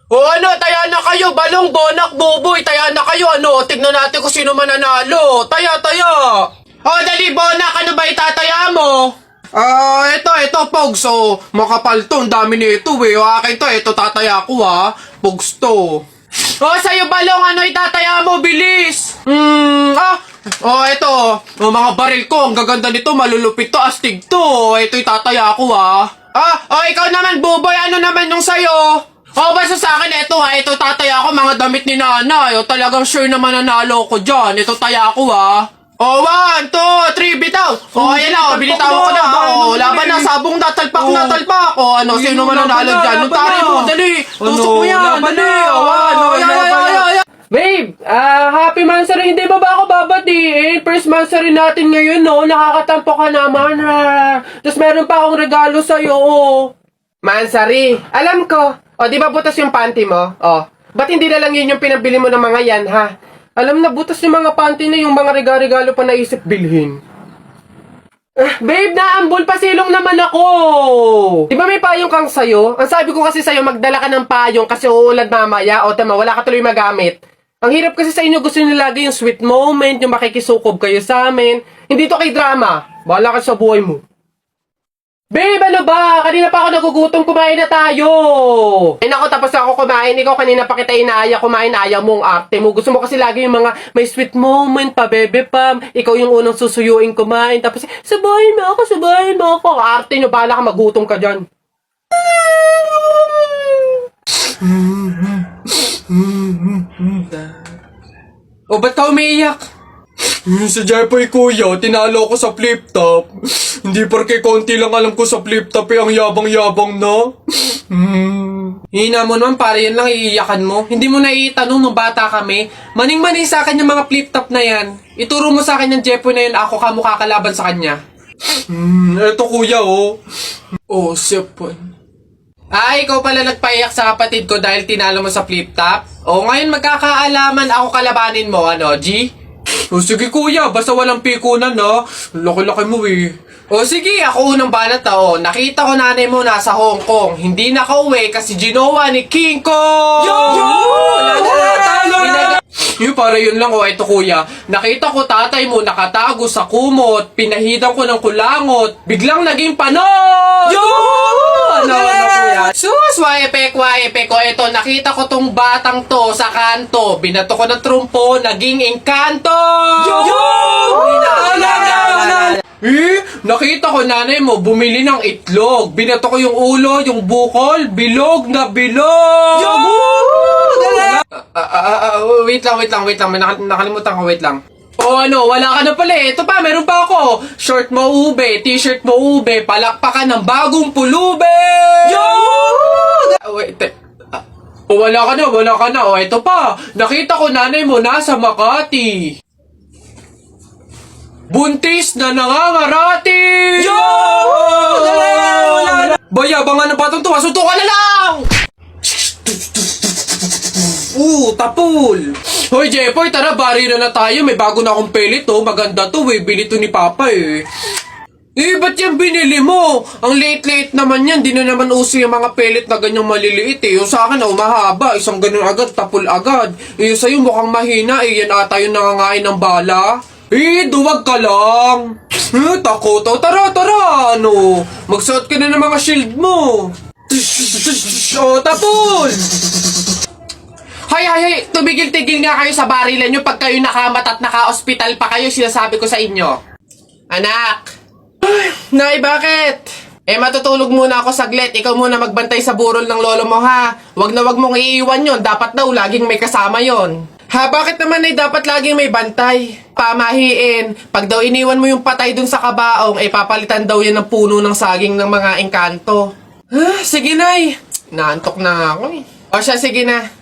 O ano, taya na kayo, balong, bonak, buboy, taya na kayo, ano, tignan natin kung sino mananalo. Taya. O, dali, bonak, ano ba itataya mo? Ito, Pogs, makapal to, ang dami nito, O, akin to, ito tataya ko, Pogs to. O, sa'yo, balong, ano itataya mo, bilis? Ito, mga baril ko, ang gaganda nito, malulupit to, astig to. Ito itataya ko, ikaw naman, buboy, ano naman yung sa'yo? Basta sa akin, ito tataya ko, mga damit ni nanay. Talagang sure na mananalo ko dyan. Ito taya ko, 1, 2, 3, bitaw. Ayan na, binitawan ko na. Laban na, sabong na, talpak. Sino mananalo dyan? Tari mo, dali. Tusok mo yan, dali. Babe, happy Mansari, hindi ba ako babatiin? First Mansari natin ngayon, no? Nakakatampo ka naman, Tapos meron pa akong regalo sa'yo, Mansari, alam ko. Di ba butas yung panty mo? Ba't hindi na lang yun yung pinabili mo ng mga yan, ha? Alam na, butas yung mga panty na yung mga regalo pa naisip bilhin. Babe, naambol pa silong naman ako. Di ba may payong kang sayo? Ang sabi ko kasi sayo, magdala ka ng payong kasi uulad mamaya. Tama, wala ka tuloy magamit. Ang hirap kasi sa inyo, gusto nyo lagi yung sweet moment, yung makikisukob kayo sa amin. Hindi to kay drama. Bahala ka sa buhay mo. Babe, ano ba? Kanina pa ako nagugutom, kumain na tayo. Naku, tapos ako kumain. Ikaw kanina pa kita inaaya kumain, ayaw mo ang arte mo. Gusto mo kasi lagi yung mga may sweet moment pa, bebe pam. Ikaw yung unang susuyuin kumain. Tapos, sabahin mo ako. Arte nyo, bahala ka, magutom ka dyan. Ba't ka umiiyak? Sa Jepoy kuya, tinalo ko sa flip top. Hindi porke konti lang alam ko sa flip top ang yabang-yabang na. Hina mo naman, para yan lang iiyakan mo. Hindi mo na itanong nung bata kami. Maning-maning sa akin yung mga flip top na yan. Ituro mo sa akin yung Jepoy na yun, ako ka mukha kalaban sa kanya. Eto kuya Sipon. Ikaw pala nagpaiyak sa kapatid ko dahil tinalo mo sa flip top? Ngayon magkakaalaman ako kalabanin mo, G? Sige kuya, basta walang pikunan Laki-laki mo sige, ako unang banat nakita ko nanay mo nasa Hong Kong. Hindi nakauwi kasi ginawa ni King Kong! Para yun lang, ito kuya. Nakita ko tatay mo nakatago sa kumot. Pinahidan ko ng kulangot. Biglang naging panot! Kuya? Sus, waepek. Ito, nakita ko tong batang to sa kanto. Binato ko ng trumpo, naging engkanto! Nakita ko nanay mo bumili ng itlog. Binato ko yung ulo, yung bukol, bilog na bilog! Wait lang. May nakalimutan ko, wait lang. Wala ka na pala Ito pa, meron pa ako. Short mo ube, t-shirt mo ube, palakpakan ng bagong pulube! Wala ka na. Ito pa, nakita ko nanay mo nasa Makati. Buntis na nangangarati! Bayabangan ng batang tuwa, suntukan na lang! Tapul! Hoy, Jepoy, tara, bari na tayo. May bago na akong pellet, Maganda to, Bili to ni Papa, ba't yan binili mo? Ang late naman yan. Di na naman uso yung mga pellet na ganyang maliliit, Yung sa akin, mahaba. Isang ganun agad, tapul agad. Yung sa'yo mukhang mahina, Yan ata yung nangangain ng bala. Duwag ka lang. Takot. Tara. Magsuot ka na ng mga shield mo. Tapul! Hay, tumigil-tigil nga kayo sa barilan nyo pag kayo nakamat at naka-hospital pa kayo, sinasabi ko sa inyo. Anak! Nay, bakit? Matutulog muna ako saglit. Ikaw muna magbantay sa burol ng lolo mo, ha? Wag mong iiwan yon. Dapat daw laging may kasama yon. Bakit naman ay dapat laging may bantay? Pamahiin. Pag daw iniwan mo yung patay dun sa kabaong, papalitan daw yan ng puno ng saging ng mga engkanto. Sige, Nay. Naantok na ako, siya, sige na.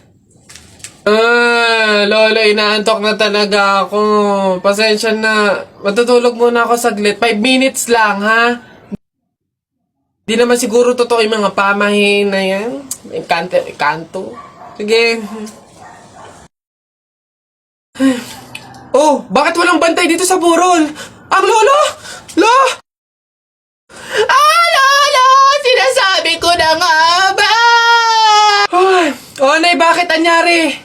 Lolo, inaantok na talaga ako. Pasensya na. Matutulog muna ako saglit. 5 minutes lang, ha? Di naman siguro totoo yung mga pamahiin na yan. Engkanto. Sige. Bakit walang bantay dito sa burol? Ang lolo! Lolo! Sinasabi ko na nga ba? Nay, bakit anyari?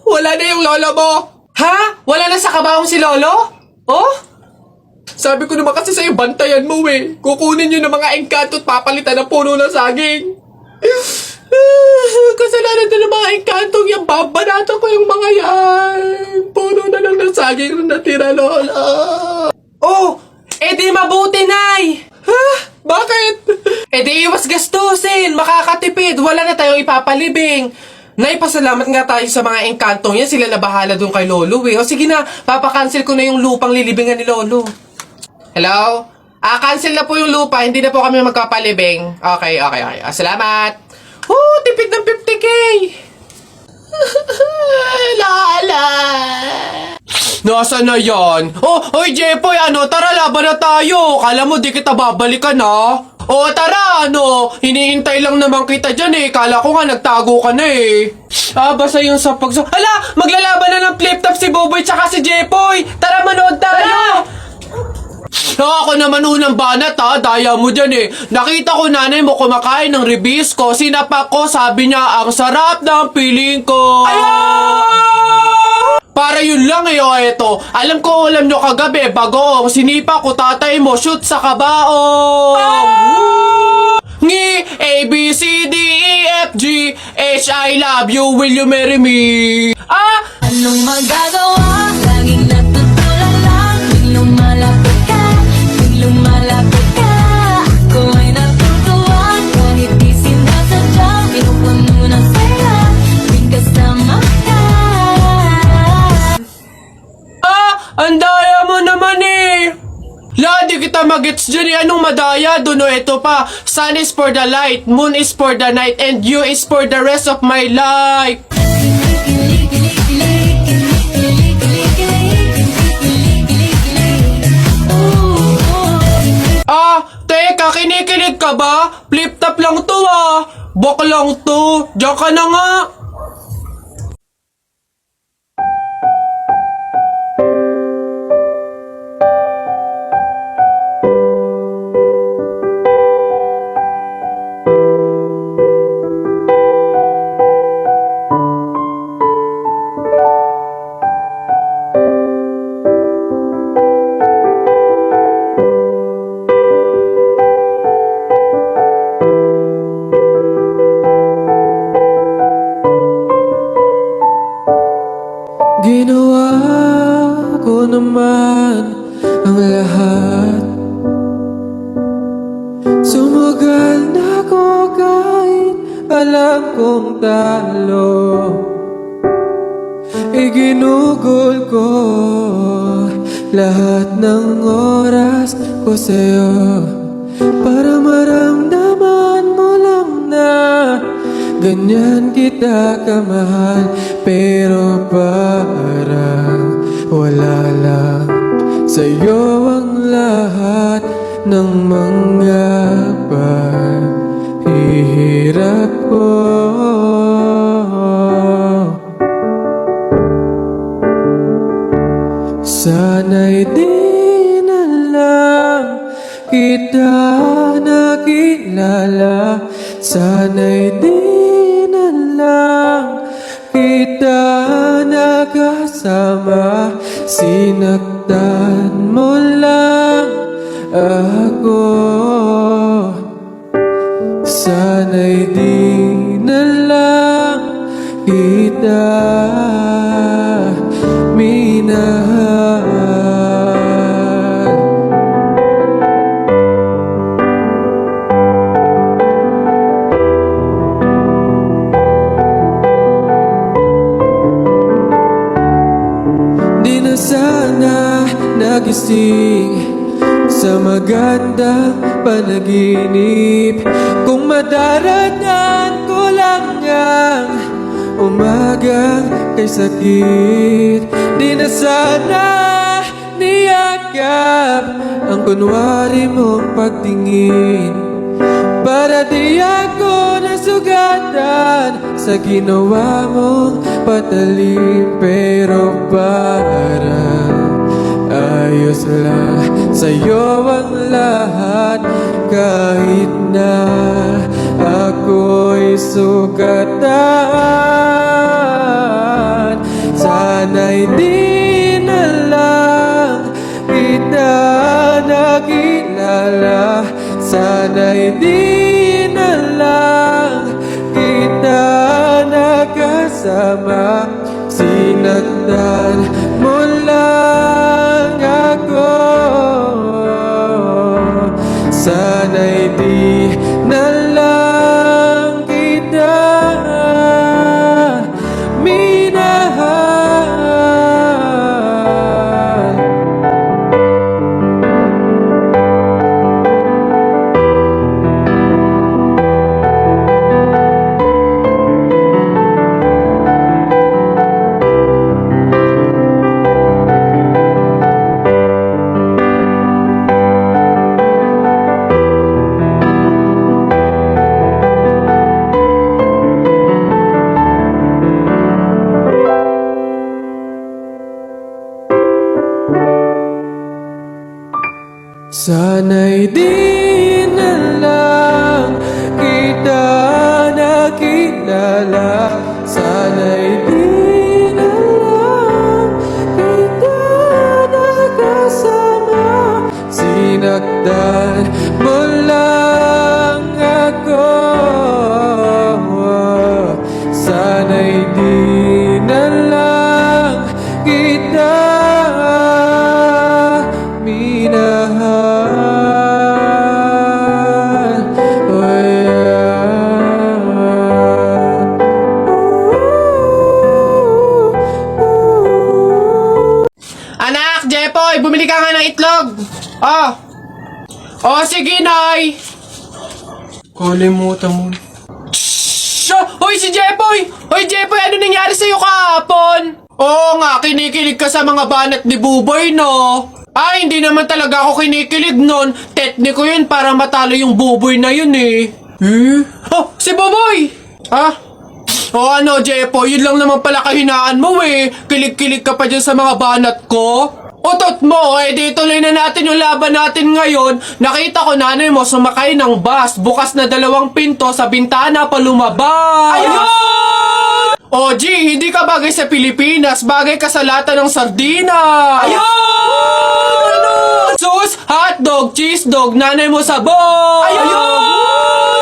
Wala na yung lola mo. Ha? Wala na sa kabahong si Lolo? Oh? Sabi ko naman kasi sa'yo, bantayan mo eh. Kukunin nyo ng mga engkanto at papalitan ng puno ng saging. Kasalanan na ng mga engkantong yan. Babanatan ko yung mga yan. Puno na lang ng saging na natira, lola. Oh! Di mabuti, Nay! Ha? Bakit? Di iwas gastusin! Makakatipid! Wala na tayong ipapalibing! Nay, pasalamat nga tayo sa mga engkantong yan. Sila na bahala dun kay Lolo eh. O sige na, papakancel ko na yung lupang lilibingan ni Lolo. Hello? Cancel na po yung lupa. Hindi na po kami magkapalibing. Okay. Salamat! Tipid ng 50K! Lala! Nasaan na yan? Hoy Jepoy, tara laban na tayo. Kala mo di kita babalikan ha? Tara, hinihintay lang naman kita dyan eh. Kala ko nga nagtago ka na eh. Basta yung sa Hala, maglalaban na ng flip top si Boboy tsaka si Jepoy. Tara, manood tayo. Ako naman unang banat ha, daya mo dyan eh. Nakita ko nanay mo kumakain ng ribisco. Sinapak ko, sabi niya, ang sarap ng piling ko. Para yun lang eh, eto. Alam ko ulam nyo kagabi, bagoong. Sinipa ko tatay mo, shoot sa kabaong. Ngi, A, B, C, D, E, F, G, H, I love you, will you marry me? Anong magagawa? Laging natutulala. Tuwing lumalapit ka, tuwing lumalapit ka, ako ay natutuwa. Kahit di sinasadya, pinupuno ng saya, tuwing kasama ka. Ang daya mo naman eh. Di kita magets dyan eh. Anong madaya? Duno ito pa. Sun is for the light, moon is for the night, and you is for the rest of my life. Teka, kinikilig ka ba? Flip top lang to Bok lang to. Diyan ka na nga. Ginawa ko naman ang lahat. Sumugal na ko kahit alam kong talo. Iginugol ko lahat ng oras ko sa'yo, para maramdaman mo lang na ganyan kita kamahal. Pero parang wala lang sa'yo ang lahat ng mga paghihirap ko. Sana'y di na lang kita nakilala. Sana'y di na lang kita nakasama. Sinaktan mo lang ako. Sana'y di na lang kita minahal. Di na sana nagising sa magandang panaginip, kung madaratan ko lang ang umagang kay sakit. Di na sana niyakap ang kunwari mong pagtingin, para di ako nasugatan sa ginawa mong patalim. Pero parang ayos lang sa'yo ang lahat, kahit na ako'y sugat sinaktan. Sana'y di na lang kita nakilala. Sana'y di na lang kita nakasama. Sinaktan mo lang ako. Sana'y di na lang kita minahal. Sana'y di na lang kita nakilala. Sana'y di na lang kita nakasama. Sinaktan mo lang ako. Sana'y di na lang kita minahal. Oh yeah. Anak, Jepoy, bumili ka nga ng itlog. Oh. Oh, sige, Nay. Kalimutan mo. Hoy, si Jepoy! Hoy, Jepoy, ano nangyari sa'yo kahapon? Oo nga, kinikilig ka sa mga banat ni Buboy, no? Ay, hindi naman talaga ako kinikilig nun. Tekniko yun para matalo yung Buboy na yun, eh. Oh, si Buboy! Ha? O ano, Jepoy, yun lang naman pala kahinaan mo, eh. Kilig-kilig ka pa dyan sa mga banat ko. Utot mo, eh di tuloy na natin yung laban natin ngayon. Nakita ko nanay mo sumakay ng bus. Bukas na 2 pinto sa bintana pa lumabas. Ayun! O G, hindi ka bagay sa Pilipinas. Bagay ka sa lata ng sardinas. Ayun! Sus, hotdog, cheese dog, nanay mo sabog. Ayun!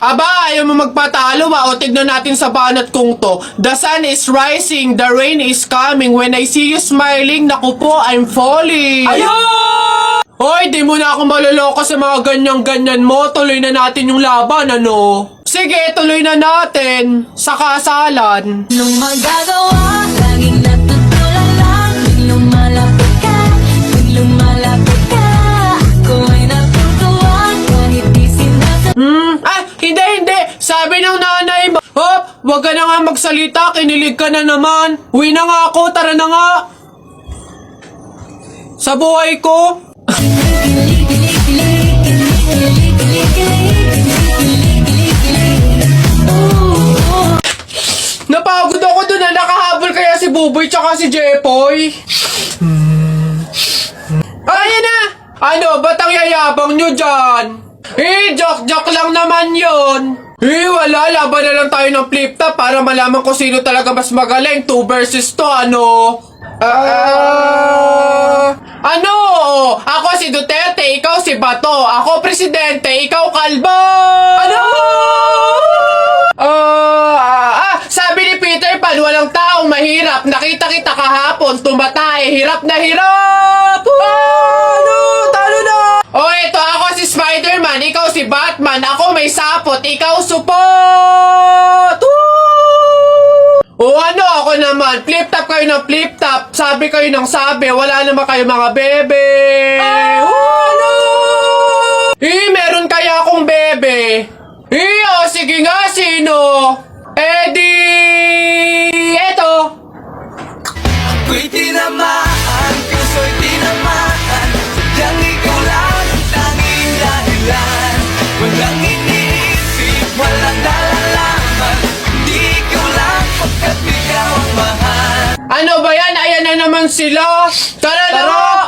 Aba, ayaw mo magpatalo ba? O tignan natin sa banat kong to. The sun is rising, the rain is coming. When I see you smiling, naku po, I'm falling. Ayun! Hoy, di mo na ako maloloko sa mga ganyan-ganyan mo. Tuloy na natin yung laban, ano? Sige, tuloy na natin. Sa kasalan. Anong magagawa? Laging natutulala. Tuwing lumalapit ka, tuwing lumalapit ka, ako ay natutuwa kahit di sinasabi. Hindi. Sabi ng nanay mo, hop, wag ka na nga magsalita, kinilig ka na naman. Uwi na nga ako, tara na nga. Sa buhay ko. Napagod ako dun na nakahabol kaya si Buboy tsaka si Jepoy. Ayan na! Ano, ba't ang yayabang nyo dyan? Joke lang naman yun. Wala, laban na lang tayo ng flip-top para malaman ko sino talaga mas magaling. 2 versus 2, ano? Ano? Ako si Duterte, ikaw si Bato. Ako presidente, ikaw kalbo. Ano? Sabi ni Peter Pan, walang taong mahirap. Nakita kita kahapon, tumatay, hirap na hirap. Ano? Talo na. Ito ako si Spider-Man, ikaw si Batman. Ako may sapot, ikaw supot. Ano ako naman? Flip-top kayo ng flip-top. Sabi kayo ng sabi. Wala naman kayo mga bebe. Ano? Meron kaya akong bebe. Sige nga, sino? Eto. Ako'y tinamaan, puso'y tinamaan. Sadyang ikaw lang ang tanging dahilan. Walang iniisip, walang nalalaman. Hindi ikaw lang pagkat ikaw ang mahal. Ano ba yan? Ayan na naman sila. Tara na nga!